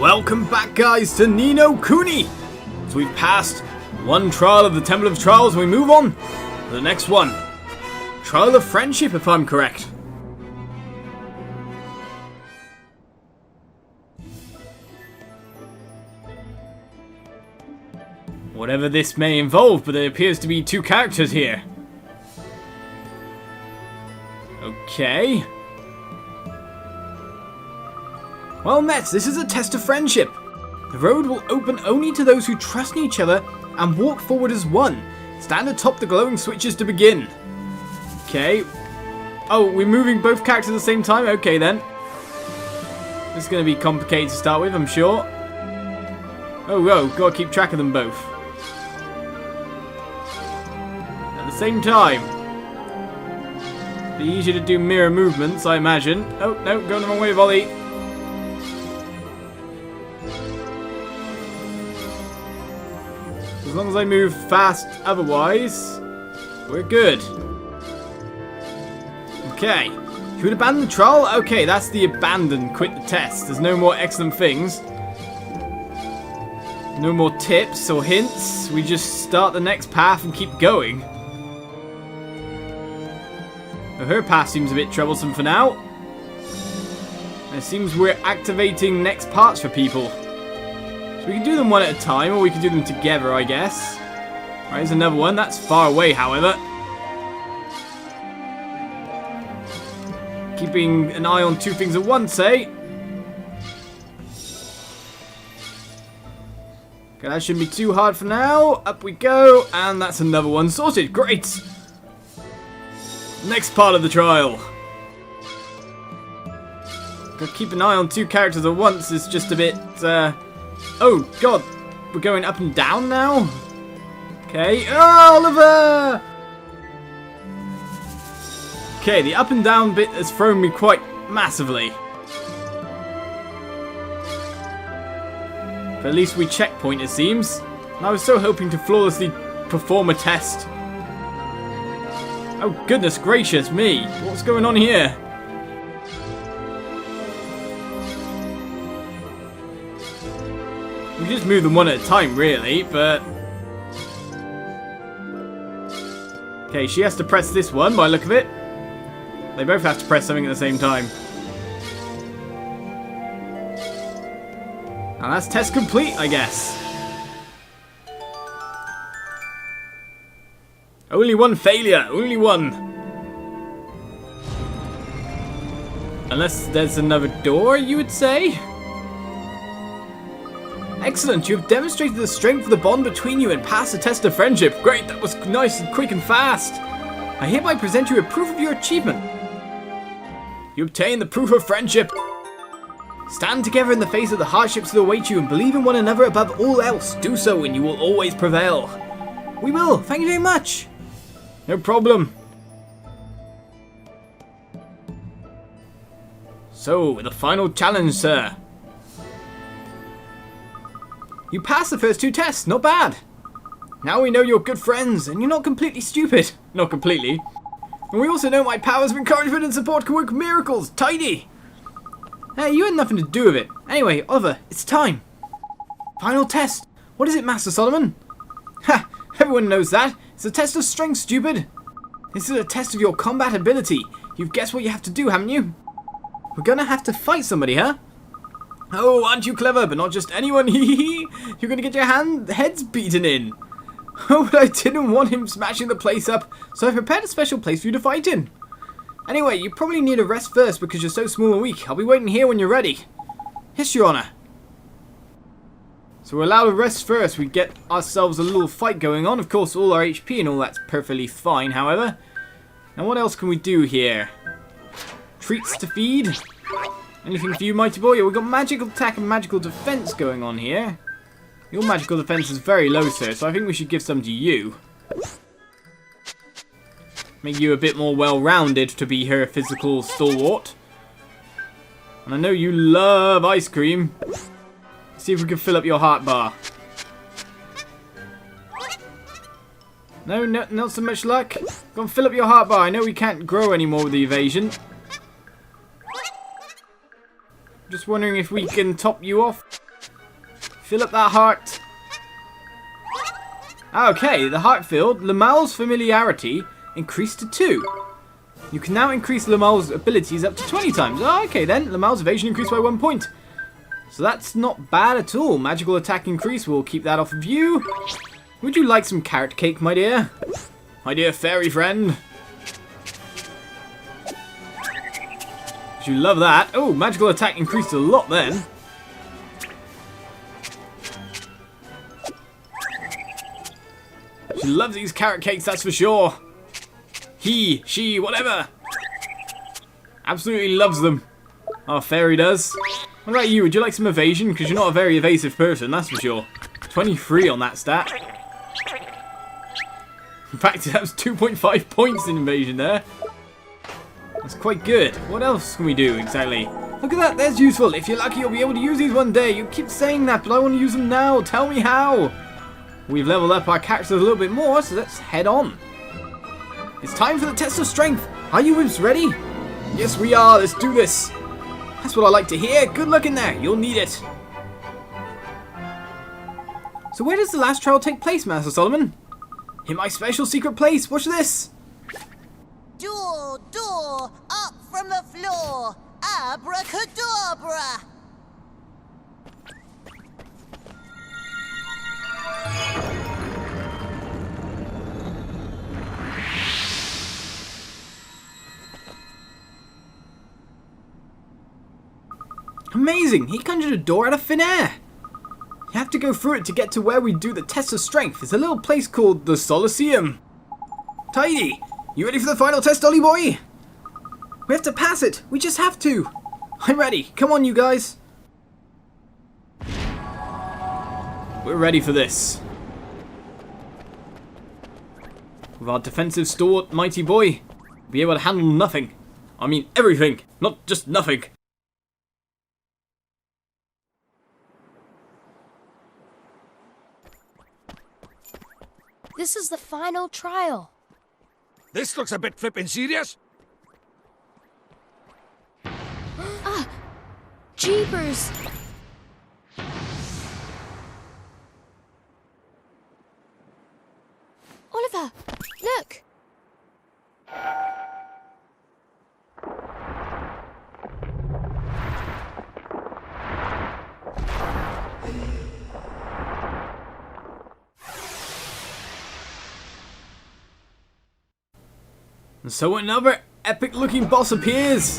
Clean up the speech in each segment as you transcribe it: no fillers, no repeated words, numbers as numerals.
Welcome back, guys, to Ni no Kuni. So we've passed one trial of the Temple of Trials, and we move on to the next one. Trial of Friendship, if I'm correct. Whatever this may involve, but there appears to be two characters here. Okay. Well met, this is a test of friendship. The road will open only to those who trust in each other and walk forward as one. Stand atop the glowing switches to begin. Okay. Oh, we're moving both characters at the same time? Okay then. This is going to be complicated to start with, I'm sure. Oh, whoa, gotta keep track of them both. At the same time. Be easier to do mirror movements, I imagine. Oh, no, going the wrong way, volley. As long as I move fast otherwise, we're good. Okay. Should we abandon the trial? Okay, that's the abandon. Quit the test. There's no more excellent things. No more tips or hints. We just start the next path and keep going. Her path seems a bit troublesome for now. It seems we're activating next parts for people. So we can do them one at a time, or we can do them together, I guess. Right, here's another one. That's far away, however. Keeping an eye on two things at once, eh? Okay, that shouldn't be too hard for now. Up we go, and that's another one sorted. Great! Next part of the trial. Gotta keep an eye on two characters at once is just a bit, Oh, God. We're going up and down now? Okay. Oh, Oliver! Okay, the up and down bit has thrown me quite massively. But at least we checkpoint, it seems. And I was so hoping to flawlessly perform a test. Oh, goodness gracious me. What's going on here? We just move them one at a time, really, but... Okay, she has to press this one, by the look of it. They both have to press something at the same time. And that's test complete, I guess. Only one failure, only one. Unless there's another door, you would say? Excellent, you have demonstrated the strength of the bond between you and passed the test of friendship. Great, that was nice and quick and fast. I hereby present you a proof of your achievement. You obtain the proof of friendship. Stand together in the face of the hardships that await you and believe in one another above all else. Do so and you will always prevail. We will, thank you very much. No problem. So, the final challenge, sir. You passed the first two tests, not bad. Now we know you're good friends, and you're not completely stupid. Not completely. And we also know my powers of encouragement and support can work miracles. Tidy. Hey, you had nothing to do with it. Anyway, Oliver, it's time. Final test. What is it, Master Solomon? Ha! Everyone knows that. It's a test of strength, stupid. This is a test of your combat ability. You've guessed what you have to do, haven't you? We're gonna have to fight somebody, huh? Oh, aren't you clever? But not just anyone. You're gonna get your heads beaten in. Oh, but I didn't want him smashing the place up, so I prepared a special place for you to fight in. Anyway, you probably need a rest first because you're so small and weak. I'll be waiting here when you're ready. Yes, Your Honor. So we're allowed to rest first. We get ourselves a little fight going on. Of course, all our HP and all that's perfectly fine, however. Now, what else can we do here? Treats to feed. Anything for you, mighty boy? Yeah, we've got magical attack and magical defense going on here. Your magical defense is very low, sir, so I think we should give some to you. Make you a bit more well-rounded to be her physical stalwart. And I know you love ice cream. Let's see if we can fill up your heart bar. No, not so much luck. Go and fill up your heart bar. I know we can't grow anymore with the evasion. Just wondering if we can top you off. Fill up that heart. Okay, the heart filled. Lamal's familiarity increased to 2. You can now increase Lamal's abilities up to 20 times. Oh, okay then. Lamal's evasion increased by 1 point. So that's not bad at all. Magical attack increase. We'll keep that off of you. Would you like some carrot cake, my dear? My dear fairy friend. Would you love that? Oh, magical attack increased a lot then. She loves these carrot cakes, that's for sure. He, she, whatever. Absolutely loves them. Our fairy does. What about you? Would you like some evasion? Because you're not a very evasive person, that's for sure. 23 on that stat. In fact, that was 2.5 points in evasion there. That's quite good. What else can we do exactly? Look at that, there's useful. If you're lucky, you'll be able to use these one day. You keep saying that, but I want to use them now. Tell me how. We've leveled up our characters a little bit more, so let's head on. It's time for the test of strength. Are you wimps ready? Yes, we are. Let's do this. That's what I like to hear. Good luck in there. You'll need it. So where does the last trial take place, Master Solomon? In my special secret place. Watch this. Door, up from the floor. Abracadabra. Amazing! He conjured a door out of thin air. You have to go through it to get to where we do the test of strength. It's a little place called the Solaceum. Tidy! You ready for the final test, Ollie boy? We have to pass it. We just have to. I'm ready. Come on, you guys. We're ready for this. With our defensive stalwart, mighty boy, we'll be able to handle nothing. I mean everything, not just nothing. This is the final trial. This looks a bit flippin' serious. Ah! Jeepers! Oliver, look! And so another epic looking boss appears.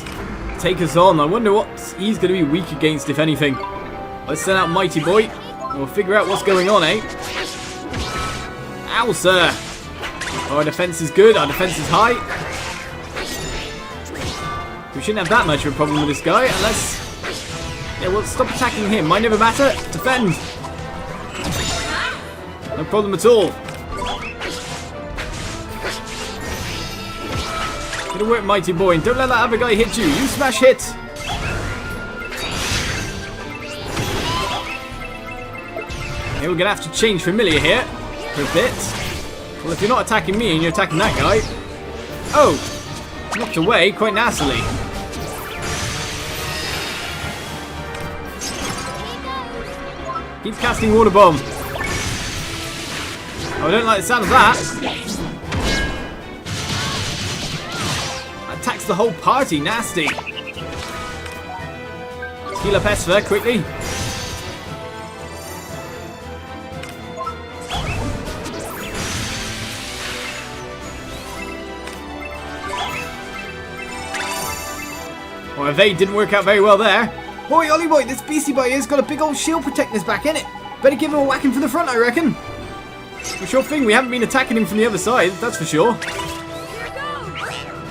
Take us on. I wonder what he's going to be weak against, if anything. Let's send out Mighty Boy. And we'll figure out what's going on, eh? Ow, sir. Our defense is good. Our defense is high. We shouldn't have that much of a problem with this guy, unless... Yeah, well, stop attacking him. Mind over matter. Defend. No problem at all. Good work, Mighty Boy. And don't let that other guy hit you. You smash hit. Okay, we're going to have to change familiar here for a bit. Well, if you're not attacking me and you're attacking that guy... Oh! Knocked away quite nastily. Keep casting water bomb. Oh, I don't like the sound of that. Attacks the whole party. Nasty. Heal up Esther quickly. Well, evade didn't work out very well there. Boy, Ollie boy, this beastie boy here's got a big old shield protecting his back, innit? Better give him a whacking from the front, I reckon. For sure thing, we haven't been attacking him from the other side, that's for sure.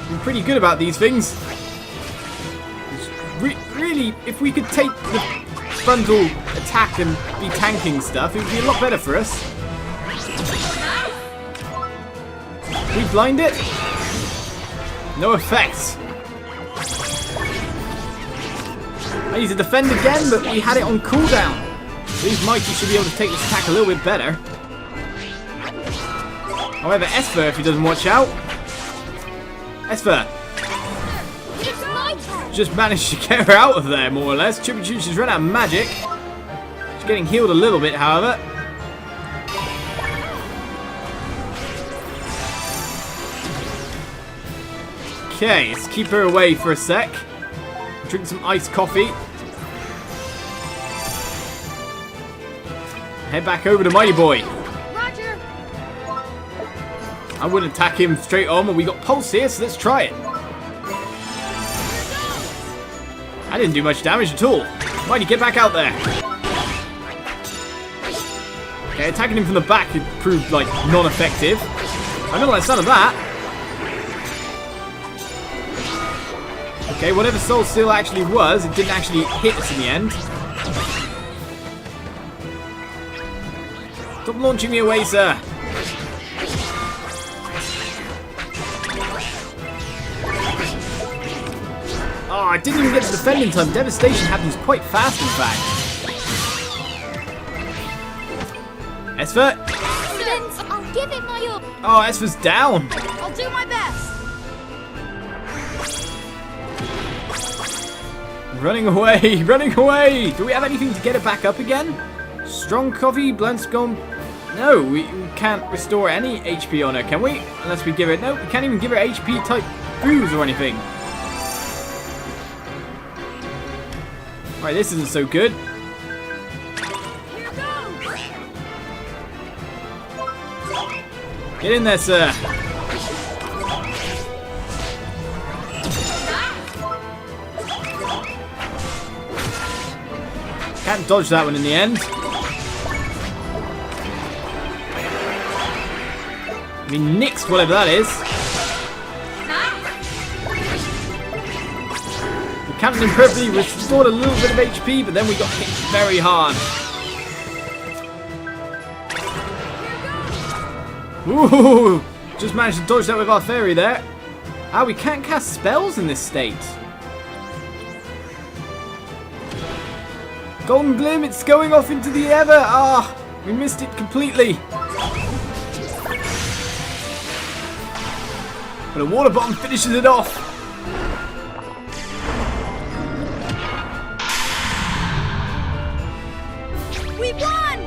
We're pretty good about these things. Really, if we could take the frontal attack and be tanking stuff, it would be a lot better for us. We blind it? No effect. I need to defend again, but we had it on cooldown. So these Mighty should be able to take this attack a little bit better. However, Esther, if he doesn't watch out. Esther. Just managed to get her out of there, more or less. Chippy Choo, she's run out of magic. She Getting healed a little bit, however. Okay, let's keep her away for a sec. Drink some iced coffee. Head back over to Mighty Boy. Roger. I wouldn't attack him straight on, but we got pulse here, so let's try it. I didn't do much damage at all. Mighty, get back out there. Okay, attacking him from the back it proved like non-effective. I don't like the sound of that. Okay, whatever Soul Seal actually was, it didn't actually hit us in the end. Stop launching me away, sir. Oh, I didn't even get to defend in time. Devastation happens quite fast, in fact. Esper? Vince, I'll give it my all. Oh, Esper's down. I'll do my best. Running away, running away. Do we have anything to get it back up again? Strong coffee, blunt scone. No, we can't restore any HP on her, can we? Unless we give her... No, we can't even give her HP type booze or anything. Alright, this isn't so good. Get in there, sir. Can't dodge that one in the end. We nixed whatever that is. We counted him perfectly, restored a little bit of HP, but then we got hit very hard. Ooh! Just managed to dodge that with our fairy there. Ah, we can't cast spells in this state. Golden Glim, it's going off into the ether. Ah, we missed it completely. But a water bomb finishes it off. We won!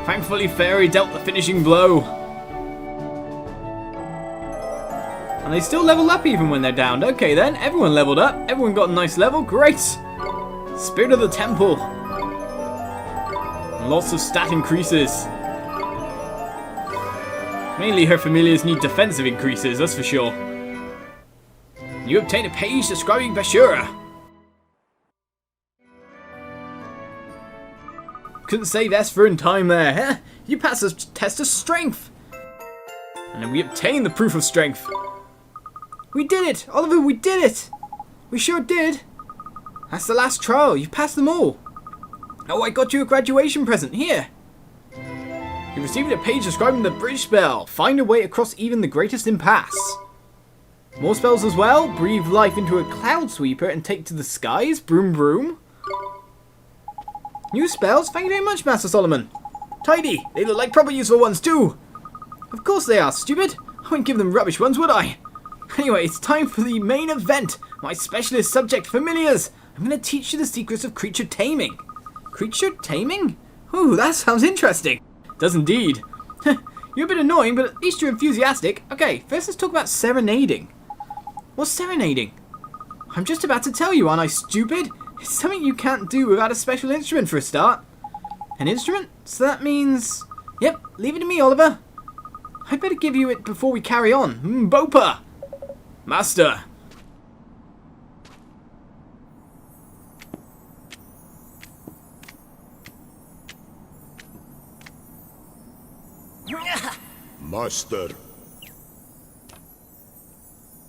Thankfully, Fairy dealt the finishing blow. And they still level up even when they're downed. Okay then, everyone leveled up. Everyone got a nice level. Great. Spirit of the Temple. Lots of stat increases. Mainly her familiars need defensive increases, that's for sure. You obtain a page describing Bashura. Couldn't save Esther in time there, huh? You passed a test of strength. And then we obtained the proof of strength. We did it! Oliver, we did it! We sure did. That's the last trial. You passed them all. Oh, I got you a graduation present. Here. You received a page describing the bridge spell. Find a way across even the greatest impasse. More spells as well. Breathe life into a cloud sweeper and take to the skies. Broom broom. New spells. Thank you very much, Master Solomon. Tidy. They look like proper useful ones too. Of course they are, stupid. I wouldn't give them rubbish ones, would I? Anyway, it's time for the main event. My specialist subject, familiars. I'm going to teach you the secrets of creature taming. Creature taming? Ooh, that sounds interesting. Does indeed. You're a bit annoying, but at least you're enthusiastic. Okay, first let's talk about serenading. What's serenading? I'm just about to tell you, aren't I stupid? It's something you can't do without a special instrument for a start. An instrument? So that means... Yep, leave it to me, Oliver. I'd better give you it before we carry on. Bopa! Master! Master.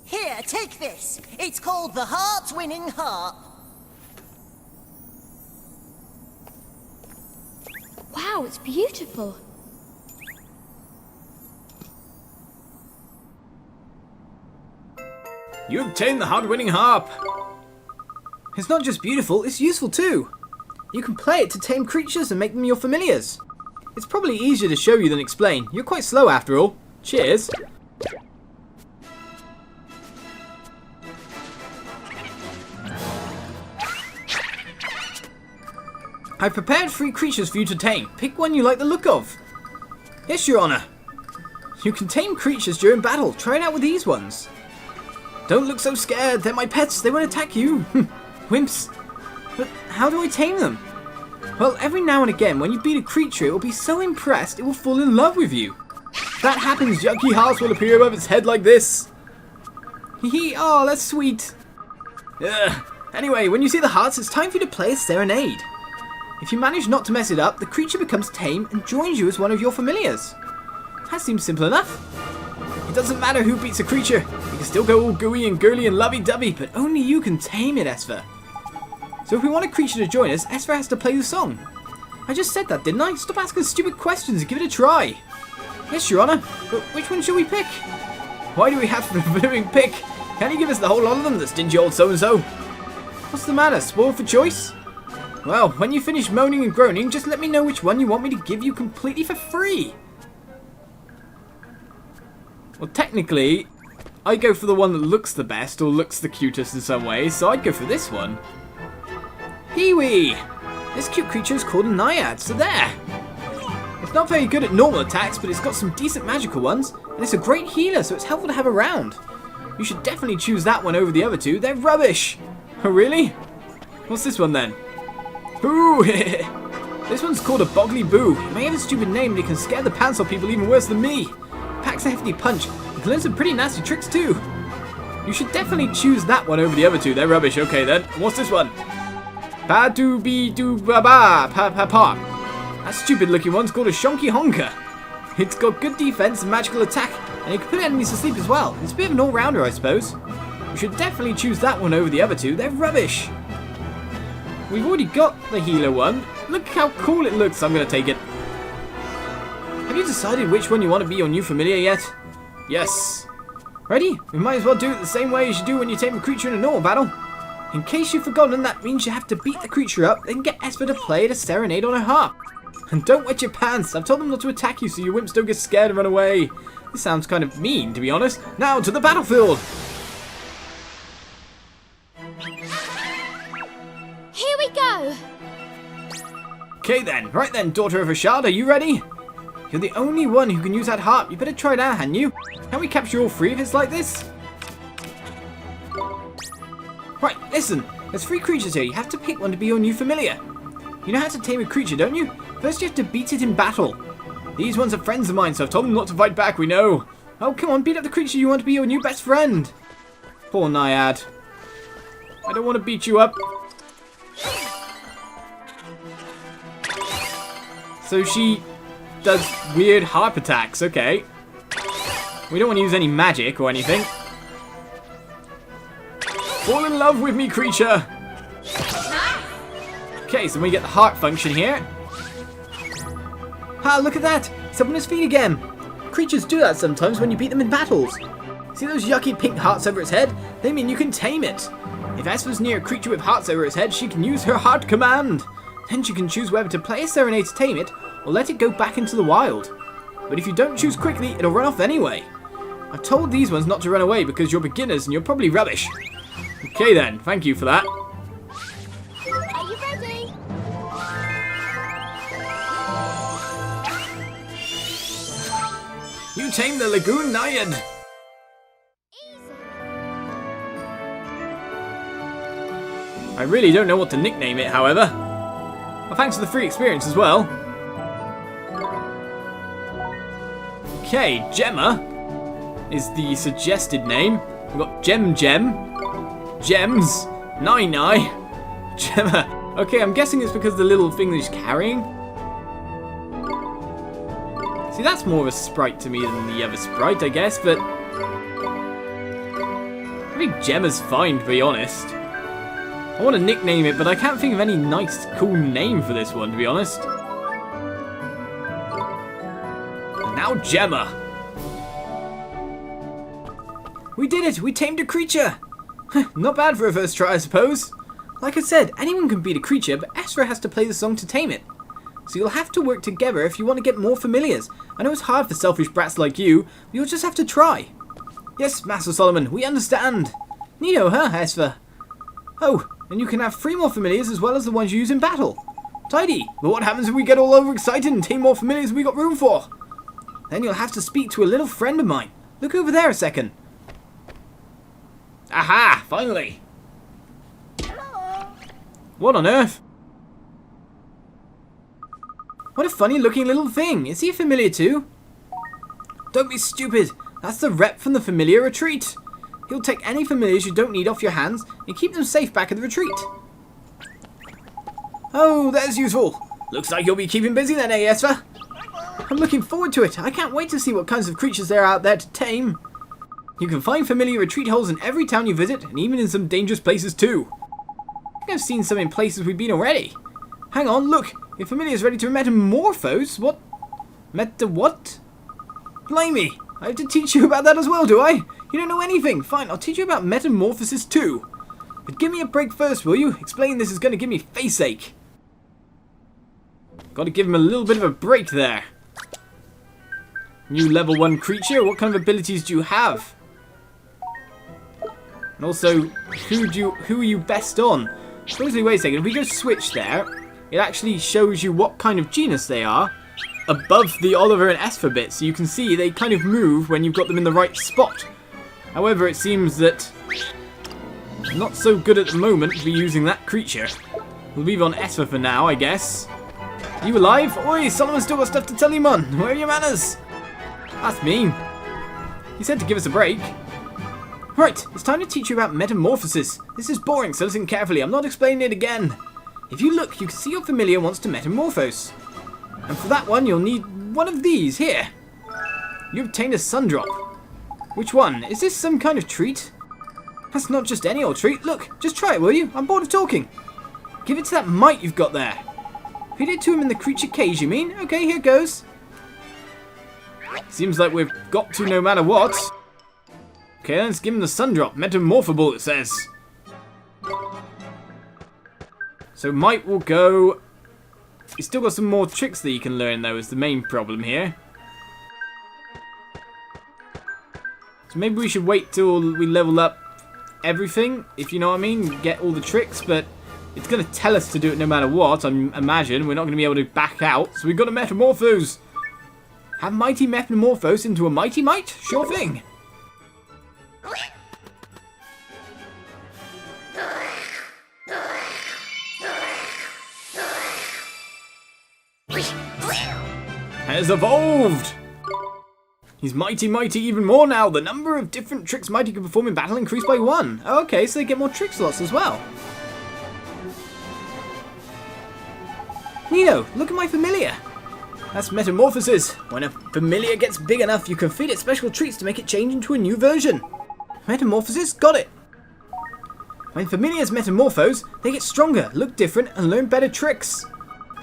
Here, take this. It's called the Heart-Winning Harp. Wow, it's beautiful. You obtained the Heart-Winning Harp. It's not just beautiful, it's useful too. You can play it to tame creatures and make them your familiars. It's probably easier to show you than explain. You're quite slow after all. Cheers. I've prepared 3 creatures for you to tame. Pick one you like the look of. Yes, Your Honor. You can tame creatures during battle. Try it out with these ones. Don't look so scared. They're my pets. They won't attack you. Wimps. But how do I tame them? Well, every now and again, when you beat a creature, it will be so impressed it will fall in love with you. If that happens, yucky hearts will appear above its head like this. Hee, oh, that's sweet. Ugh. Anyway, when you see the hearts, it's time for you to play a serenade. If you manage not to mess it up, the creature becomes tame and joins you as one of your familiars. That seems simple enough. It doesn't matter who beats a creature. You can still go all gooey and girly and lovey-dovey, but only you can tame it, Esther. So if we want a creature to join us, Esther has to play the song. I just said that, didn't I? Stop asking stupid questions and give it a try. Yes, Your Honor, but which one should we pick? Why do we have the living pick? Can you give us the whole lot of them, the stingy old so-and-so? What's the matter, spoiled for choice? Well, when you finish moaning and groaning, just let me know which one you want me to give you completely for free. Well, technically, I go for the one that looks the best, or looks the cutest in some ways, so I'd go for this one. Hee-wee! This cute creature is called a naiad, so there! It's not very good at normal attacks, but it's got some decent magical ones, and it's a great healer, so it's helpful to have around. You should definitely choose that one over the other two. They're rubbish! Oh, really? What's this one then? Boo! This one's called a Boggly Boo. It may have a stupid name, but it can scare the pants off people even worse than me. It packs a hefty punch. It can learn some pretty nasty tricks too. You should definitely choose that one over the other two. They're rubbish. Okay then. What's this one? Pa-do-be-do-ba-ba-pa-pa-pa. That stupid looking one's called a Shonky Honker. It's got good defense and magical attack, and it can put enemies to sleep as well. It's a bit of an all-rounder, I suppose. You should definitely choose that one over the other two. They're rubbish. We've already got the healer one. Look how cool it looks. I'm going to take it. Have you decided which one you want to be your new familiar yet? Yes. Ready? We might as well do it the same way as you do when you tame a creature in a normal battle. In case you've forgotten, that means you have to beat the creature up, then get Esther to play a serenade on her harp. And don't wet your pants. I've told them not to attack you so your wimps don't get scared and run away. This sounds kind of mean, to be honest. Now to the battlefield. Here we go. Okay then. Right then, daughter of Rashad, are you ready? You're the only one who can use that harp. You better try it out, hadn't you? Can we capture all 3 if it's like this? Right, listen. There's 3 creatures here. You have to pick one to be your new familiar. You know how to tame a creature, don't you? First you have to beat it in battle. These ones are friends of mine, so I've told them not to fight back, we know. Oh, come on, beat up the creature you want to be your new best friend. Poor Naiad. I don't want to beat you up. So she does weird harp attacks, okay. We don't want to use any magic or anything. Fall in love with me, creature. Okay, so we get the heart function here. Ah, look at that! It's up on his feet again! Creatures do that sometimes when you beat them in battles. See those yucky pink hearts over its head? They mean you can tame it. If Esther's near a creature with hearts over its head, she can use her heart command. Then she can choose whether to play a serenade to tame it, or let it go back into the wild. But if you don't choose quickly, it'll run off anyway. I've told these ones not to run away because you're beginners and you're probably rubbish. Okay then, thank you for that. Are you ready? You tamed the Lagoon Naiad. Easy. I really don't know what to nickname it, however. Well, thanks for the free experience as well. Okay, Gemma is the suggested name. We've got Gem, Gems, Nai, Gemma. Okay, I'm guessing it's because of the little thing that he's carrying. See, that's more of a sprite to me than the other sprite, I guess, but I think Gemma's fine, to be honest. I want to nickname it, but I can't think of any nice, cool name for this one, to be honest. And now Gemma. We did it! We tamed a creature! Not bad for a first try, I suppose. Like I said, anyone can beat a creature, but Esther has to play the song to tame it. So you'll have to work together if you want to get more familiars. I know it's hard for selfish brats like you, but you'll just have to try. Yes, Master Solomon, we understand. Neato, huh, Esther? Oh, and you can have 3 more familiars as well as the ones you use in battle. Tidy. But what happens if we get all overexcited and tame more familiars than we got room for? Then you'll have to speak to a little friend of mine. Look over there a second. Aha! Finally. What on earth? What a funny looking little thing. Is he a familiar too? Don't be stupid. That's the rep from the familiar retreat. He'll take any familiars you don't need off your hands and keep them safe back at the retreat. Oh, that's useful. Looks like you'll be keeping busy then, eh, Esther? I'm looking forward to it. I can't wait to see what kinds of creatures there are out there to tame. You can find familiar retreat holes in every town you visit, and even in some dangerous places too. I think I've seen some in places we've been already. Hang on, look. Your familiar's ready to metamorphose. What? What? Blimey. I have to teach you about that as well, do I? You don't know anything. Fine, I'll teach you about metamorphosis too. But give me a break first, will you? Explaining this is going to give me face ache. Got to give him a little bit of a break there. New level 1 creature. What kind of abilities do you have? And also, who are you best on? Supposedly, wait a second. If we go switch there, it actually shows you what kind of genus they are above the Oliver and Esther bit, so you can see they kind of move when you've got them in the right spot. However, it seems that not so good at the moment to be using that creature. We'll leave on Esther for now, I guess. Are you alive? Oi, Solomon's still got stuff to tell you, man. Where are your manners? That's mean. He said to give us a break. Right, it's time to teach you about metamorphosis. This is boring, so listen carefully. I'm not explaining it again. If you look, you can see your familiar wants to metamorphose. And for that one, you'll need one of these here. You obtained a sun drop. Which one? Is this some kind of treat? That's not just any old treat. Look, just try it, will you? I'm bored of talking. Give it to that mite you've got there. Feed it to him in the creature cage, you mean? Okay, here goes. Seems like we've got to no matter what. Okay, let's give him the sun drop. Metamorphable, it says. So Mite will go. He's still got some more tricks that you can learn, though, is the main problem here. So maybe we should wait till we level up everything, if you know what I mean. Get all the tricks, but it's going to tell us to do it no matter what, I imagine. We're not going to be able to back out, so we've got to metamorphose. Have Mighty metamorphose into a Mighty Mite? Sure thing. Has evolved! He's mighty even more now. The number of different tricks Mighty can perform in battle increased by 1. Okay, so they get more trick slots as well. Nino, look at my familiar. That's Metamorphosis. When a familiar gets big enough, you can feed it special treats to make it change into a new version. Metamorphosis? Got it! When familiars metamorphose, they get stronger, look different, and learn better tricks.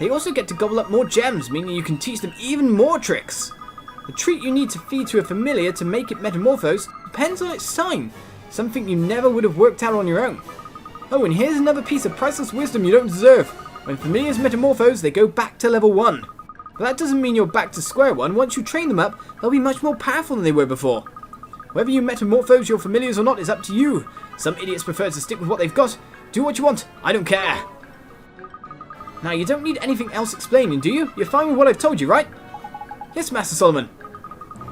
They also get to gobble up more gems, meaning you can teach them even more tricks. The treat you need to feed to a familiar to make it metamorphose depends on its sign, something you never would have worked out on your own. Oh, and here's another piece of priceless wisdom you don't deserve. When familiars metamorphose, they go back to level 1. But that doesn't mean you're back to square one. Once you train them up, they'll be much more powerful than they were before. Whether you metamorphose your familiars or not is up to you. Some idiots prefer to stick with what they've got. Do what you want. I don't care. Now, you don't need anything else explaining, do you? You're fine with what I've told you, right? Yes, Master Solomon.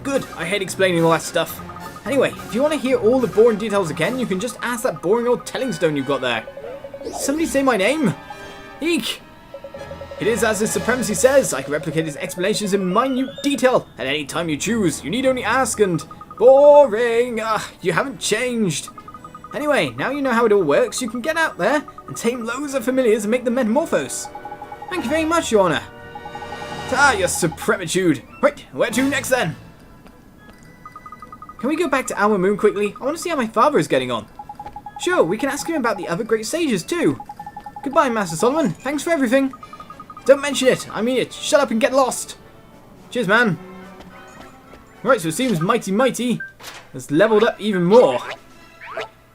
Good. I hate explaining all that stuff. Anyway, if you want to hear all the boring details again, you can just ask that boring old telling stone you've got there. Did somebody say my name? Eek! It is as his supremacy says. I can replicate his explanations in minute detail at any time you choose. You need only ask and... Boring! You haven't changed. Anyway, now you know how it all works, you can get out there and tame loads of familiars and make them metamorphose. Thank you very much, Your Honor. Your supremitude. Right, where to next then? Can we go back to Our Moon quickly? I want to see how my father is getting on. Sure, we can ask him about the other great sages too. Goodbye, Master Solomon. Thanks for everything. Don't mention it. I mean it. Shut up and get lost. Cheers, man. Right, so it seems Mighty has leveled up even more.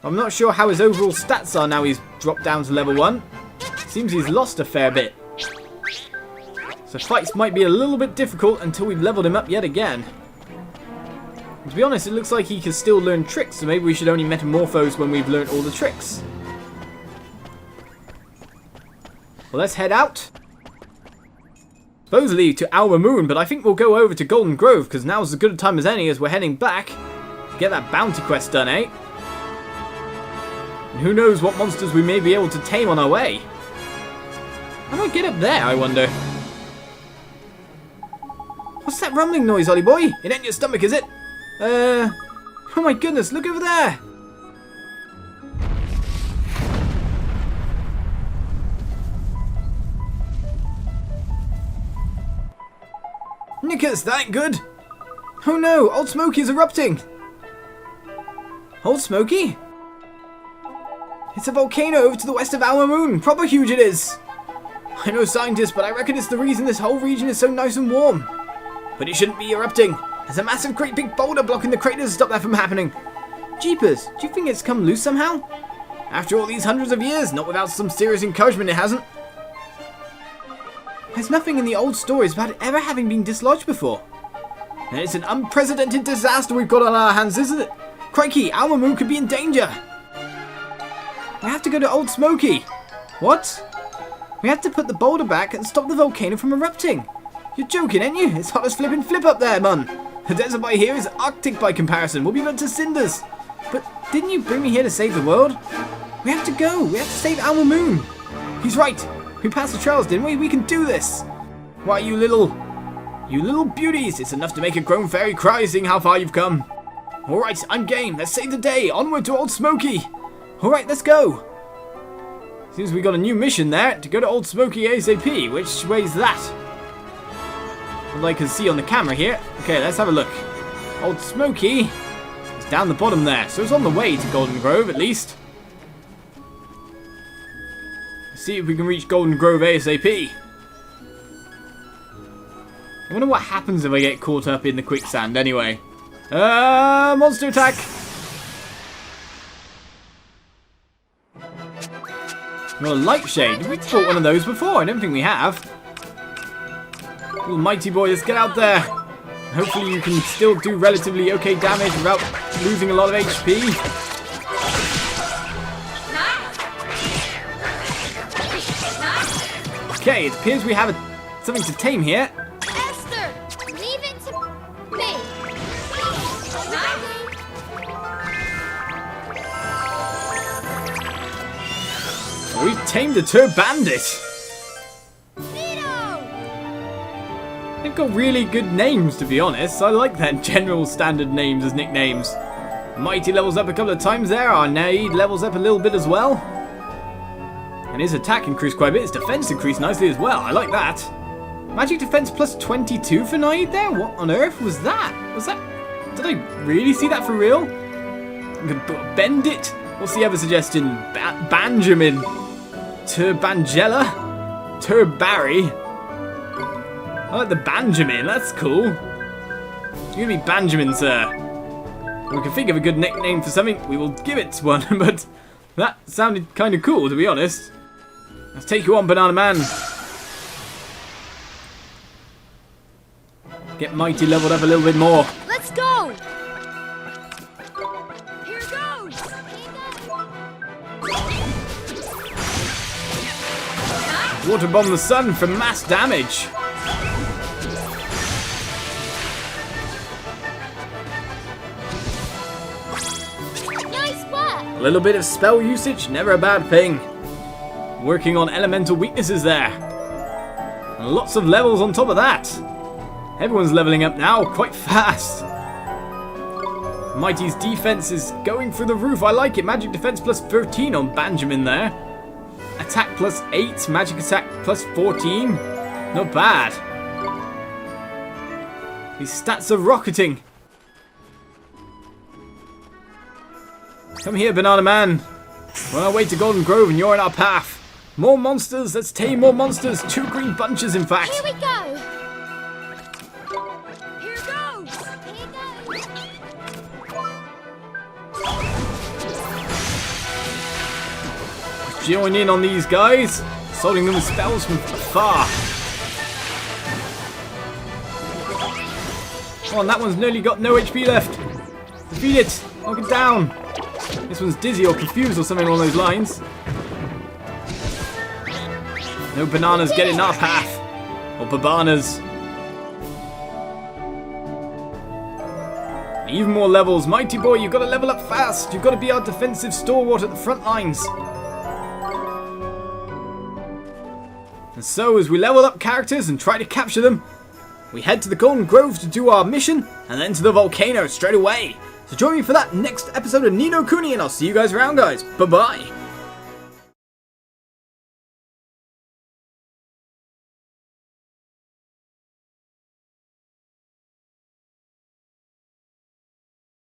I'm not sure how his overall stats are now he's dropped down to level 1. Seems he's lost a fair bit. So fights might be a little bit difficult until we've leveled him up yet again. And to be honest, it looks like he can still learn tricks, so maybe we should only metamorphose when we've learned all the tricks. Well, let's head out supposedly to Our Moon, but I think we'll go over to Golden Grove because now's as good a time as any as we're heading back to get that bounty quest done, eh? And who knows what monsters we may be able to tame on our way. How do I get up there, I wonder? What's that rumbling noise, Ollie boy? It ain't your stomach, is it? Oh my goodness, look over there! Knickers, that ain't good! Oh no, Old Smoky's erupting! Old Smoky? It's a volcano over to the west of Our Moon! Proper huge it is! I know scientists, but I reckon it's the reason this whole region is so nice and warm. But it shouldn't be erupting. There's a massive great big boulder blocking the crater to stop that from happening. Jeepers, do you think it's come loose somehow? After all these hundreds of years, not without some serious encouragement it hasn't. There's nothing in the old stories about it ever having been dislodged before. And it's an unprecedented disaster we've got on our hands, isn't it? Crikey, Our Moon could be in danger. We have to go to Old Smoky. What? We have to put the boulder back and stop the volcano from erupting. You're joking, ain't you? It's hot as flippin' flip up there, man. The desert by here is Arctic by comparison. We'll be burnt to cinders. But didn't you bring me here to save the world? We have to go. We have to save Our Moon. He's right. We passed the trails, didn't we? We can do this. Why, you little beauties. It's enough to make a grown fairy cry seeing how far you've come. All right, I'm game. Let's save the day. Onward to Old Smoky. All right, let's go. Seems we got a new mission there, to go to Old Smoky ASAP. Which way's that? Well, I can see on the camera here. Okay, let's have a look. Old Smoky is down the bottom there, so it's on the way to Golden Grove at least. Let's see if we can reach Golden Grove ASAP. I wonder what happens if I get caught up in the quicksand anyway. Monster attack! Well, a light shade. We've fought one of those before. I don't think we have. Little mighty boy, let's get out there. Hopefully you can still do relatively okay damage without losing a lot of HP. Okay, it appears we have something to tame here. Esther, leave it to me. We've tamed a Tur Bandit. They've got really good names, to be honest. I like their general standard names as nicknames. Mighty levels up a couple of times there. Our Naid levels up a little bit as well. And his attack increased quite a bit. His defense increased nicely as well. I like that. Magic defense plus 22 for Naid there? What on earth was that? Did I really see that for real? I'm gonna bend it. What's the other suggestion? Benjamin. Turbangella? Turbarry? I like the Benjamin, that's cool. You're gonna be Benjamin, sir. If we can think of a good nickname for something, we will give it one, but that sounded kind of cool, to be honest. Let's take you on, Banana Man. Get Mighty leveled up a little bit more. Let's go. Here goes. Water bomb the sun for mass damage. Nice work. A little bit of spell usage, never a bad thing. Working on elemental weaknesses there. And lots of levels on top of that. Everyone's leveling up now, quite fast. Mighty's defense is going through the roof. I like it. Magic defense plus 13 on Benjamin there. Attack plus 8, magic attack plus 14. Not bad. These stats are rocketing. Come here, Banana Man. We're on our way to Golden Grove and you're in our path. More monsters, let's tame more monsters. 2 green bunches, in fact. Here we go. Here goes. Here goes. Join in on these guys. Assaulting them with spells from afar. Oh, and that one's nearly got no HP left. Defeat it. Knock it down. This one's dizzy or confused or something along those lines. No bananas get in our path. Or Babanas. Even more levels. Mighty boy, you've got to level up fast. You've got to be our defensive stalwart at the front lines. And so, as we level up characters and try to capture them, we head to the Golden Grove to do our mission, and then to the volcano straight away. So join me for that next episode of Ni no Kuni, and I'll see you guys around, guys. Bye-bye.